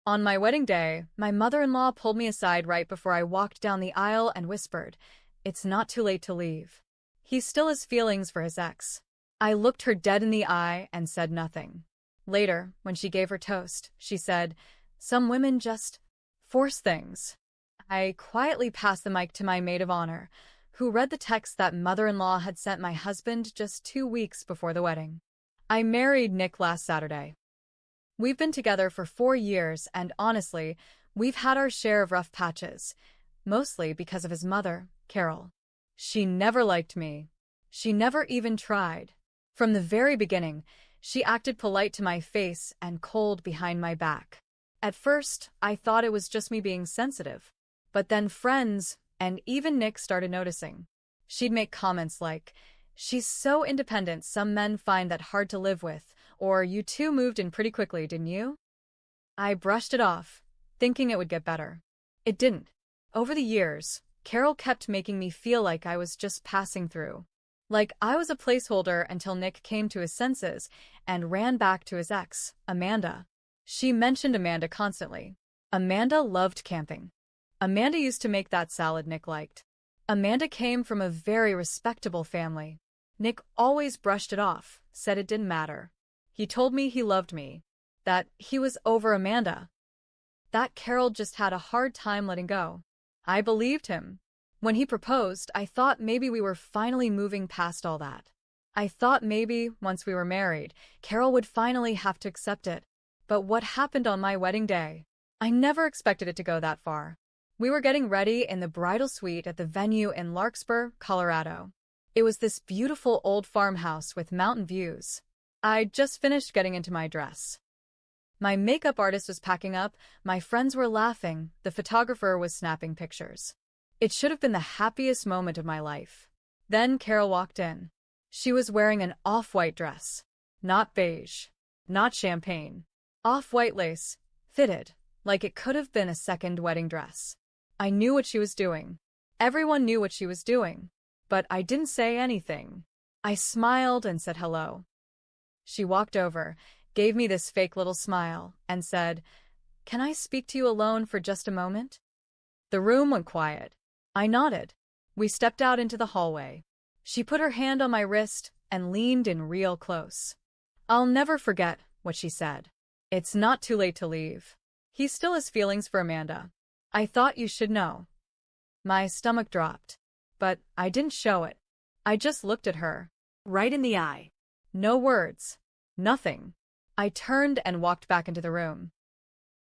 On my wedding day, my mother-in-law pulled me aside right before I walked down the aisle and whispered, "It's not too late to leave." He still has feelings for his ex. I looked her dead in the eye and said nothing. Later, when she gave her toast, she said, "Some women just force things." I quietly passed the mic to my maid of honor, who read the text that mother-in-law had sent my husband just 2 weeks before the wedding. I married Nick last Saturday. We've been together for 4 years, and honestly, we've had our share of rough patches, mostly because of his mother, Carol. She never liked me. She never even tried. From the very beginning, she acted polite to my face and cold behind my back. At first, I thought it was just me being sensitive. But then friends, and even Nick, started noticing. She'd make comments like, "She's so independent some men find that hard to live with," or "You two moved in pretty quickly, didn't you?" I brushed it off, thinking it would get better. It didn't. Over the years, Carol kept making me feel like I was just passing through. Like I was a placeholder until Nick came to his senses and ran back to his ex, Amanda. She mentioned Amanda constantly. Amanda loved camping. Amanda used to make that salad Nick liked. Amanda came from a very respectable family. Nick always brushed it off, said it didn't matter. He told me he loved me, that he was over Amanda, that Carol just had a hard time letting go. I believed him. When he proposed, I thought maybe we were finally moving past all that. I thought maybe, once we were married, Carol would finally have to accept it. But what happened on my wedding day? I never expected it to go that far. We were getting ready in the bridal suite at the venue in Larkspur, Colorado. It was this beautiful old farmhouse with mountain views. I'd just finished getting into my dress. My makeup artist was packing up, my friends were laughing, the photographer was snapping pictures. It should have been the happiest moment of my life. Then Carol walked in. She was wearing an off-white dress. Not beige. Not champagne. Off-white lace, fitted, like it could have been a second wedding dress. I knew what she was doing. Everyone knew what she was doing. But I didn't say anything. I smiled and said hello. She walked over, gave me this fake little smile, and said, "Can I speak to you alone for just a moment?" The room went quiet. I nodded. We stepped out into the hallway. She put her hand on my wrist and leaned in real close. I'll never forget what she said. "It's not too late to leave. He still has feelings for Amanda. I thought you should know." My stomach dropped. But I didn't show it. I just looked at her, right in the eye. No words. Nothing. I turned and walked back into the room.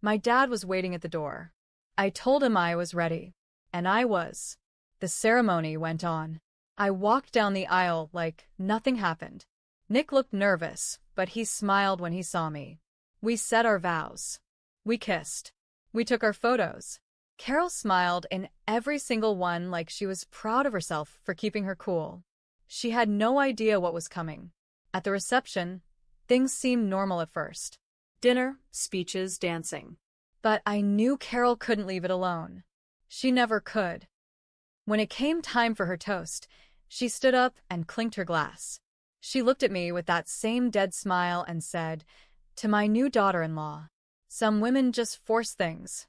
My dad was waiting at the door. I told him I was ready. And I was. The ceremony went on. I walked down the aisle like nothing happened. Nick looked nervous, but he smiled when he saw me. We said our vows. We kissed. We took our photos. Carol smiled in every single one like she was proud of herself for keeping her cool. She had no idea what was coming. At the reception, things seemed normal at first. Dinner, speeches, dancing. But I knew Carol couldn't leave it alone. She never could. When it came time for her toast, she stood up and clinked her glass. She looked at me with that same dead smile and said, "To my new daughter-in-law, some women just force things."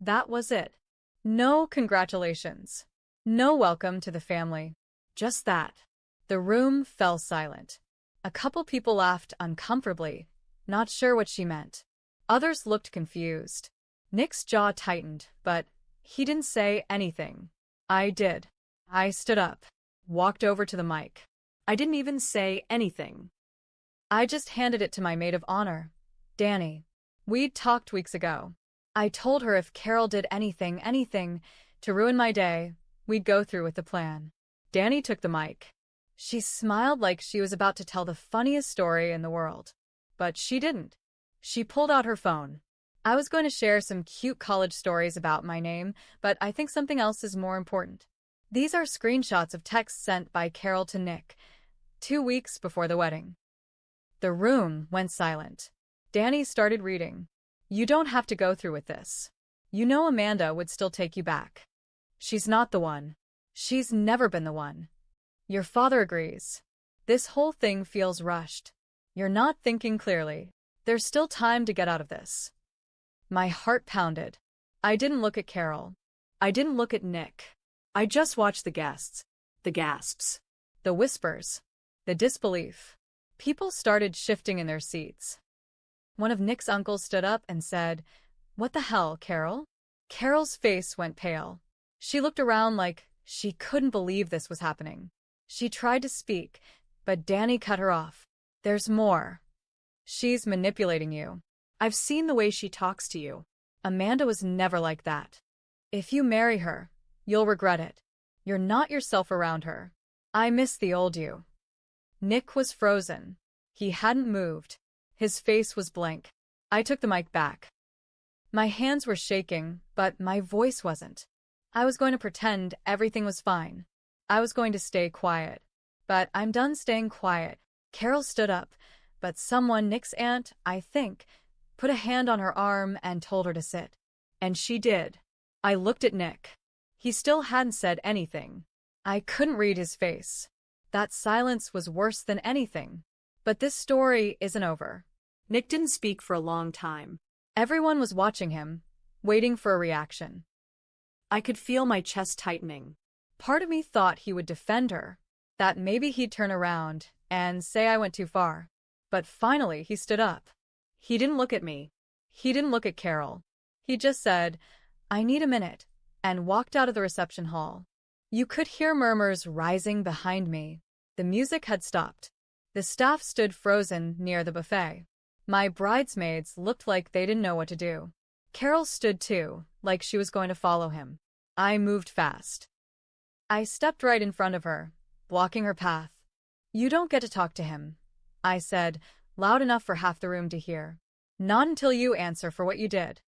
That was it. No congratulations. No welcome to the family. Just that. The room fell silent. A couple people laughed uncomfortably, not sure what she meant. Others looked confused. Nick's jaw tightened, but he didn't say anything. I did. I stood up, walked over to the mic. I didn't even say anything. I just handed it to my maid of honor, Danny. We'd talked weeks ago. I told her if Carol did anything to ruin my day, we'd go through with the plan. Danny took the mic. She smiled like she was about to tell the funniest story in the world. But she didn't. She pulled out her phone. I was going to share some cute college stories about my name, but I think something else is more important. These are screenshots of texts sent by Carol to Nick, 2 weeks before the wedding. The room went silent. Danny started reading. "You don't have to go through with this. You know Amanda would still take you back. She's not the one. She's never been the one. Your father agrees. This whole thing feels rushed. You're not thinking clearly. There's still time to get out of this. My heart pounded. I didn't look at Carol. I didn't look at Nick. I just watched the guests, the gasps, the whispers, the disbelief. People started shifting in their seats. One of Nick's uncles stood up and said, "What the hell, Carol?" Carol's face went pale. She looked around like she couldn't believe this was happening. She tried to speak, but Danny cut her off. "There's more. She's manipulating you. I've seen the way she talks to you. Amanda was never like that. If you marry her, you'll regret it. You're not yourself around her. I miss the old you." Nick was frozen. He hadn't moved. His face was blank. I took the mic back. My hands were shaking, but my voice wasn't. I was going to pretend everything was fine. I was going to stay quiet. But I'm done staying quiet. Carol stood up, but someone, Nick's aunt, I think, put a hand on her arm and told her to sit. And she did. I looked at Nick. He still hadn't said anything. I couldn't read his face. That silence was worse than anything. But this story isn't over. Nick didn't speak for a long time. Everyone was watching him, waiting for a reaction. I could feel my chest tightening. Part of me thought he would defend her, that maybe he'd turn around and say I went too far. But finally he stood up. He didn't look at me. He didn't look at Carol. He just said, "I need a minute," and walked out of the reception hall. You could hear murmurs rising behind me. The music had stopped. The staff stood frozen near the buffet. My bridesmaids looked like they didn't know what to do. Carol stood too, like she was going to follow him. I moved fast. I stepped right in front of her, blocking her path. "You don't get to talk to him," I said, loud enough for half the room to hear. "Not until you answer for what you did."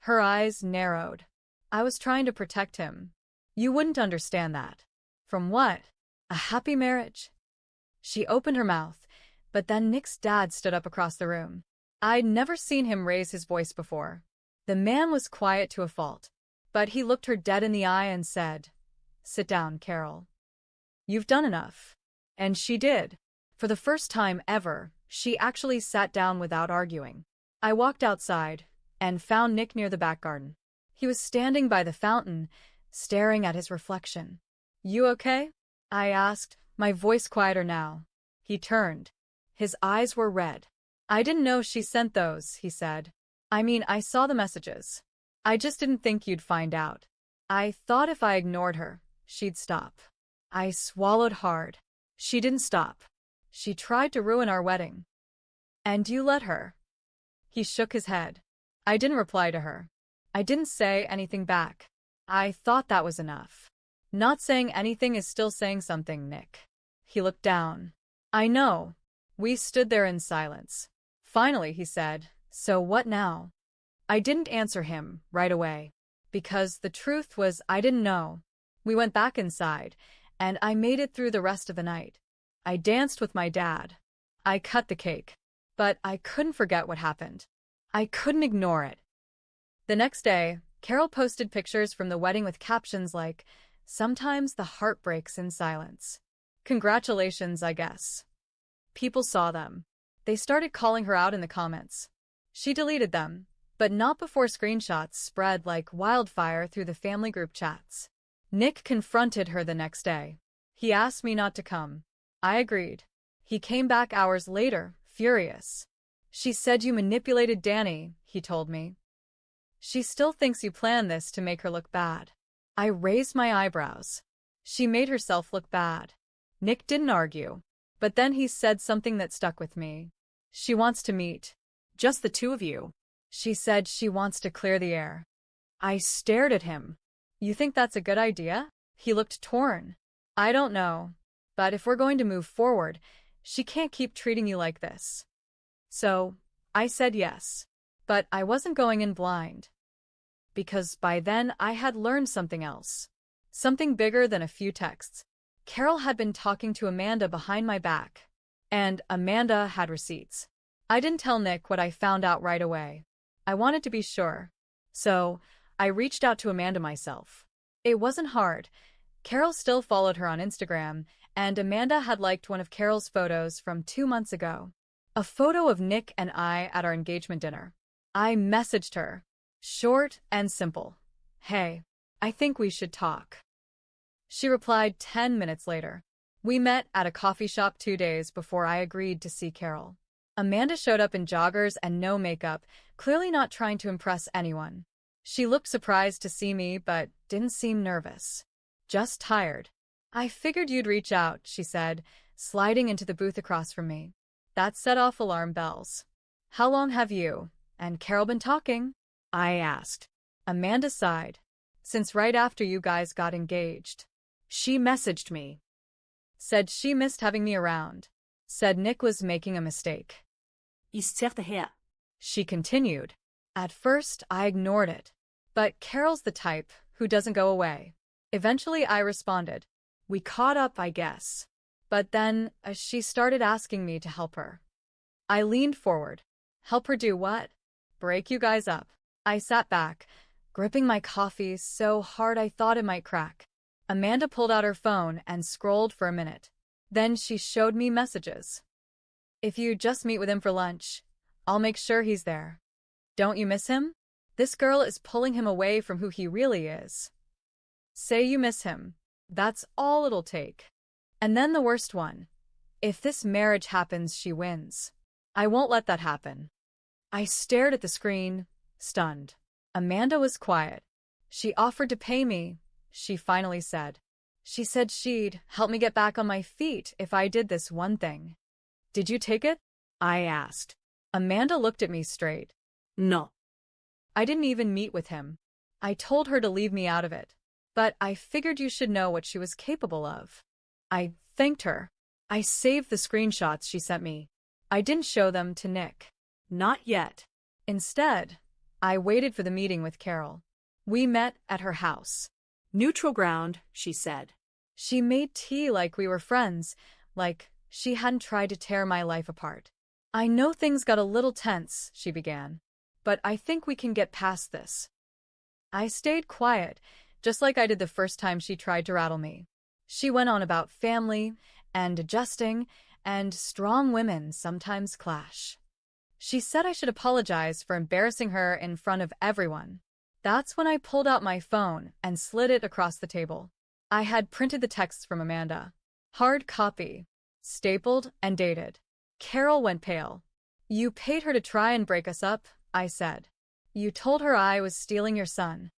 Her eyes narrowed. I was trying to protect him. "You wouldn't understand that." "From what? A happy marriage?" She opened her mouth, but then Nick's dad stood up across the room. I'd never seen him raise his voice before. The man was quiet to a fault, but he looked her dead in the eye and said, "Sit down, Carol. You've done enough." And she did. For the first time ever, she actually sat down without arguing. I walked outside and found Nick near the back garden. He was standing by the fountain, staring at his reflection. "You okay?" I asked, my voice quieter now. He turned. His eyes were red. "I didn't know she sent those," he said. "I mean, I saw the messages. I just didn't think you'd find out. I thought if I ignored her, she'd stop." I swallowed hard. She didn't stop. She tried to ruin our wedding. "And you let her?" He shook his head. I didn't reply to her. I didn't say anything back. I thought that was enough. Not saying anything is still saying something, Nick. He looked down. "I know." We stood there in silence. Finally, he said, "So what now?" I didn't answer him right away, because the truth was I didn't know. We went back inside, and I made it through the rest of the night. I danced with my dad. I cut the cake. But I couldn't forget what happened. I couldn't ignore it. The next day, Carol posted pictures from the wedding with captions like, "Sometimes the heart breaks in silence." Congratulations, I guess. People saw them. They started calling her out in the comments. She deleted them, but not before screenshots spread like wildfire through the family group chats. Nick confronted her the next day. He asked me not to come. I agreed. He came back hours later, furious. "She said you manipulated Danny," he told me. "She still thinks you planned this to make her look bad." I raised my eyebrows. She made herself look bad. Nick didn't argue, but then he said something that stuck with me. "She wants to meet. Just the two of you." She said she wants to clear the air. I stared at him. "You think that's a good idea?" He looked torn. "I don't know. But if we're going to move forward, she can't keep treating you like this." So, I said yes. But I wasn't going in blind. Because by then I had learned something else. Something bigger than a few texts. Carol had been talking to Amanda behind my back. And Amanda had receipts. I didn't tell Nick what I found out right away. I wanted to be sure. So, I reached out to Amanda myself. It wasn't hard. Carol still followed her on Instagram, and Amanda had liked one of Carol's photos from 2 months ago. A photo of Nick and I at our engagement dinner. I messaged her. Short and simple. Hey, I think we should talk. She replied 10 minutes later. We met at a coffee shop 2 days before I agreed to see Carol. Amanda showed up in joggers and no makeup, clearly not trying to impress anyone. She looked surprised to see me, but didn't seem nervous. Just tired. I figured you'd reach out, she said, sliding into the booth across from me. That set off alarm bells. How long have you and Carol been talking? I asked. Amanda sighed. Since right after you guys got engaged. She messaged me. Said she missed having me around. Said Nick was making a mistake. She continued. At first, I ignored it. But Carol's the type who doesn't go away. Eventually, I responded. We caught up, I guess. But then, she started asking me to help her. I leaned forward. Help her do what? Break you guys up. I sat back, gripping my coffee so hard I thought it might crack. Amanda pulled out her phone and scrolled for a minute. Then she showed me messages. If you just meet with him for lunch, I'll make sure he's there. Don't you miss him? This girl is pulling him away from who he really is. Say you miss him. That's all it'll take. And then the worst one. If this marriage happens, she wins. I won't let that happen. I stared at the screen, stunned. Amanda was quiet. She offered to pay me, she finally said. She said she'd help me get back on my feet if I did this one thing. Did you take it? I asked. Amanda looked at me straight. No. I didn't even meet with him. I told her to leave me out of it. But I figured you should know what she was capable of. I thanked her. I saved the screenshots she sent me. I didn't show them to Nick. Not yet. Instead, I waited for the meeting with Carol. We met at her house. Neutral ground, she said. She made tea like we were friends, like she hadn't tried to tear my life apart. I know things got a little tense, she began, but I think we can get past this. I stayed quiet, just like I did the first time she tried to rattle me. She went on about family and adjusting, and strong women sometimes clash. She said I should apologize for embarrassing her in front of everyone. That's when I pulled out my phone and slid it across the table. I had printed the texts from Amanda. Hard copy, stapled and dated. Carol went pale. You paid her to try and break us up, I said. You told her I was stealing your son.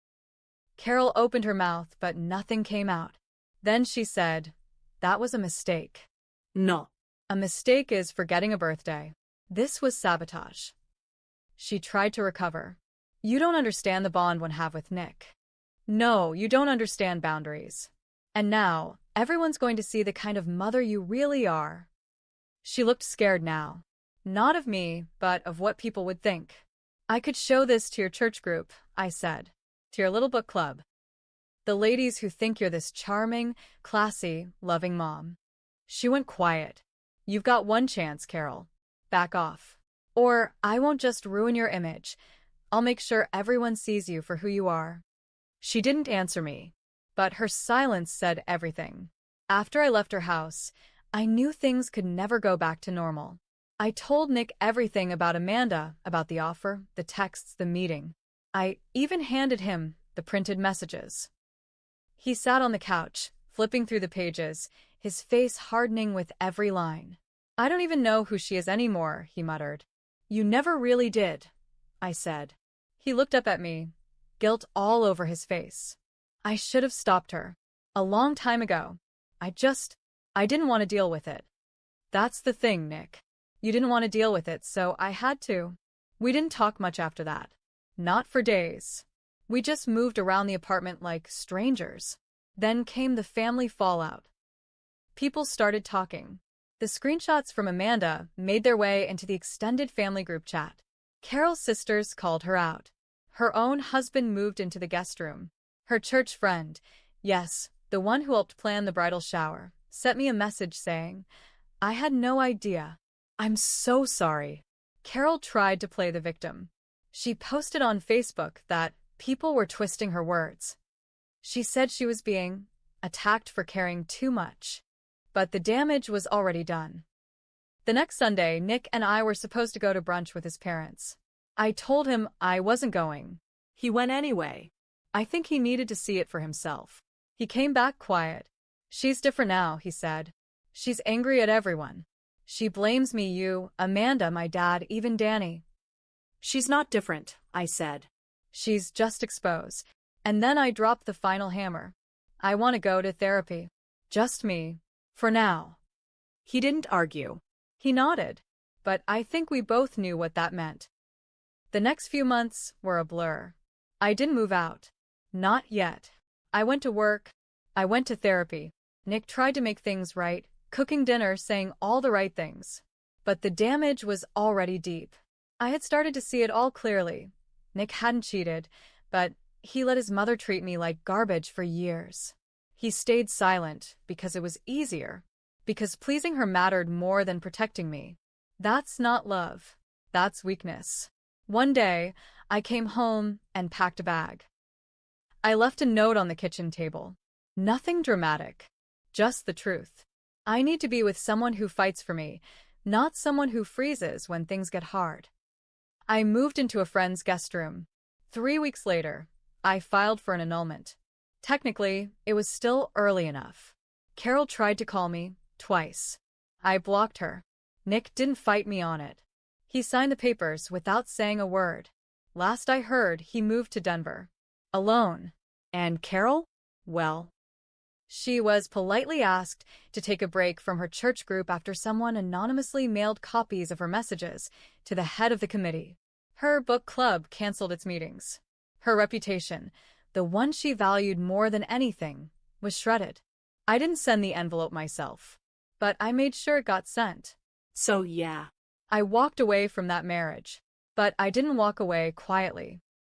Carol opened her mouth, but nothing came out. Then she said, that was a mistake. No. A mistake is forgetting a birthday. This was sabotage. She tried to recover. You don't understand the bond one have with Nick. No, you don't understand boundaries. And now, everyone's going to see the kind of mother you really are. She looked scared now. Not of me, but of what people would think. I could show this to your church group, I said. To your little book club. The ladies who think you're this charming, classy, loving mom. She went quiet. You've got one chance, Carol. Back off. Or I won't just ruin your image. I'll make sure everyone sees you for who you are. She didn't answer me, but her silence said everything. After I left her house, I knew things could never go back to normal. I told Nick everything about Amanda, about the offer, the texts, the meeting. I even handed him the printed messages. He sat on the couch, flipping through the pages, his face hardening with every line. I don't even know who she is anymore, he muttered. You never really did, I said. He looked up at me, guilt all over his face. I should have stopped her. A long time ago. I didn't want to deal with it. That's the thing, Nick. You didn't want to deal with it, so I had to. We didn't talk much after that. Not for days. We just moved around the apartment like strangers. Then came the family fallout. People started talking. The screenshots from Amanda made their way into the extended family group chat. Carol's sisters called her out. Her own husband moved into the guest room. Her church friend, yes, the one who helped plan the bridal shower, sent me a message saying, I had no idea. I'm so sorry. Carol tried to play the victim. She posted on Facebook that people were twisting her words. She said she was being attacked for caring too much. But the damage was already done. The next Sunday, Nick and I were supposed to go to brunch with his parents. I told him I wasn't going. He went anyway. I think he needed to see it for himself. He came back quiet. She's different now, he said. She's angry at everyone. She blames me, you, Amanda, my dad, even Danny. She's not different, I said. She's just exposed. And then I dropped the final hammer. I want to go to therapy. Just me. For now. He didn't argue. He nodded. But I think we both knew what that meant. The next few months were a blur. I didn't move out. Not yet. I went to work. I went to therapy. Nick tried to make things right, cooking dinner, saying all the right things. But the damage was already deep. I had started to see it all clearly. Nick hadn't cheated, but he let his mother treat me like garbage for years. He stayed silent because it was easier, because pleasing her mattered more than protecting me. That's not love. That's weakness. One day, I came home and packed a bag. I left a note on the kitchen table. Nothing dramatic. Just the truth. I need to be with someone who fights for me, not someone who freezes when things get hard. I moved into a friend's guest room. 3 weeks later, I filed for an annulment. Technically, it was still early enough. Carol tried to call me, twice. I blocked her. Nick didn't fight me on it. He signed the papers without saying a word. Last I heard, he moved to Denver. Alone. And Carol? Well, she was politely asked to take a break from her church group after someone anonymously mailed copies of her messages to the head of the committee. Her book club canceled its meetings. Her reputation, the one she valued more than anything, was shredded. I didn't send the envelope myself, but I made sure it got sent. So yeah. I walked away from that marriage, but I didn't walk away quietly.